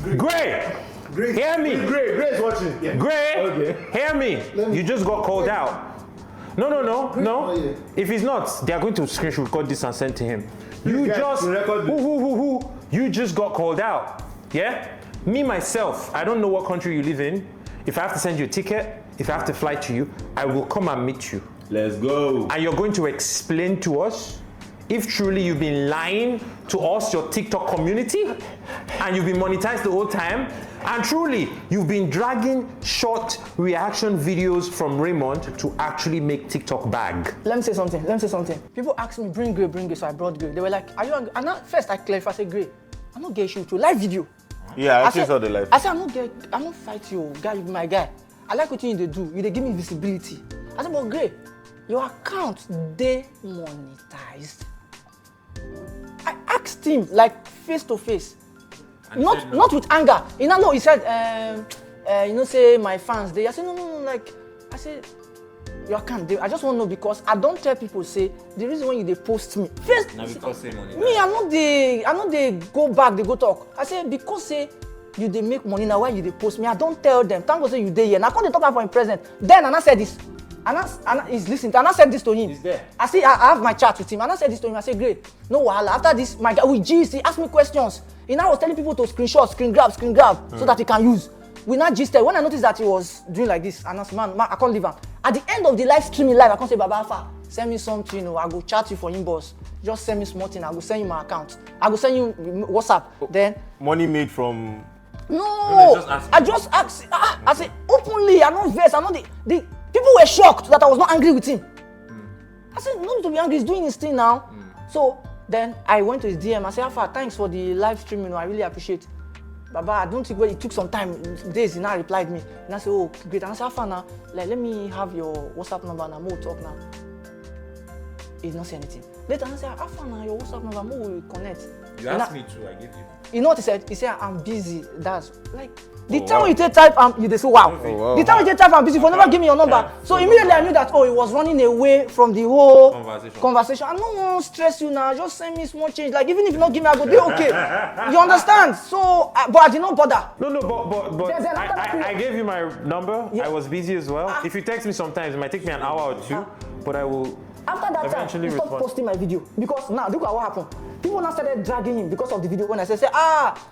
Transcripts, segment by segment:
Gray! Hear me! Gray is watching. Yeah. Gray! Okay. Hear me! You just got called out. No. If he's not, they are going to screenshot record this and send to him. You just got called out. Yeah? Me, myself, I don't know what country you live in. If I have to send you a ticket, if I have to fly to you, I will come and meet you. Let's go. And you're going to explain to us if truly you've been lying to us, your TikTok community, and you've been monetized the whole time, and truly you've been dragging short reaction videos from Raymond to actually make TikTok bag. Let me say something. People ask me, bring Gray, so I brought Gray. They were like, are you angry? And first I clarified, I said, Gray, I'm not gay issue to live video. Yeah, I actually saw the live. I said, I'm not gay, I'm not fight you, guy, you be my guy. I like what you do, you give me visibility. I said, but Gray, your account, they monetized. I asked him, like, face to face. Not with anger. You know, he said, say my fans, I said, no, like, I said, your account, I just want to know because I don't tell people, say, the reason why they post me. First, me, I know they go back, they go talk. I say, because, say, you they make money now, why you they post me? I don't tell them. Thank God say you there here. Now, I can't talk for him present. Then, Anna said this. Anna is listening. Anna said this to him. He's there. I see, I have my chat with him. Anna said this to him. I said, great. No wahala. After this, my guy, we gist, he asked me questions. He now was telling people to screenshot, screen grab, so that he can use. We now gisted. When I noticed that he was doing like this, and I said, man, I can't leave him. At the end of the live streaming live, I can't say, Baba Alpha, send me something, I go chat you for inbox. Just send me small thing, I go send you my account. I go send you WhatsApp. Then money made from. No, I just asked. I said openly. I know verse. I know the people were shocked that I was not angry with him. I said no need to be angry. He's doing his thing now. So then I went to his DM. I said, Alpha, thanks for the live streaming. I really appreciate. Baba, I don't think it took some time. Days he now replied me. And I said, oh great. And I said, Alpha, now let me have your WhatsApp number and we'll talk now. He did not say anything. Later I said, Alpha, now your WhatsApp number, we'll connect. You asked me to, I gave you. You know what he said? He said, I'm busy. That's like the time when you take type, you say, wow. The time when you take type, I'm busy. For never give me your number. Yeah. So immediately I knew that, he was running away from the whole conversation. I don't want to stress you now. Just send me small change. Like, even if you don't give me, I go, be okay. You understand? So, but I did not bother. No, but I gave you my number. Yeah. I was busy as well. If you text me sometimes, it might take me an hour or two, but I will. After that time, he stopped posting my video because now look at what happened. People now started dragging him because of the video. When I said,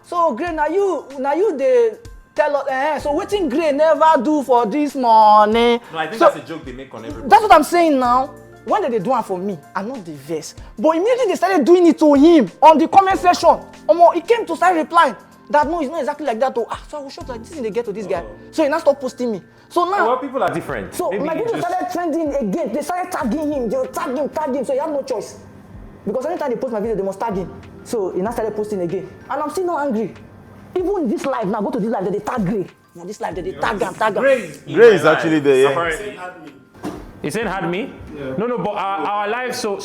so Gray, now you they tell us, so waiting Gray never do for this money. No, I think that's a joke they make on everybody. That's what I'm saying now. When did they do it for me? I'm not the verse. But immediately they started doing it to him on the comment section. He came to start replying that no, it's not exactly like that. So I was shocked like this thing they get to this guy. So he now stopped posting me. So now, well, people are different. So maybe my video started trending again. They started tagging him. They will tag him. So he had no choice. Because anytime they post my video, they must tag him. So he now started posting again. And I'm still not angry. Even in this live, now go to this live, they tag Gray. Now this live, they tag him. Gray is actually there, yeah. He said had me? Yeah. No, but our live, so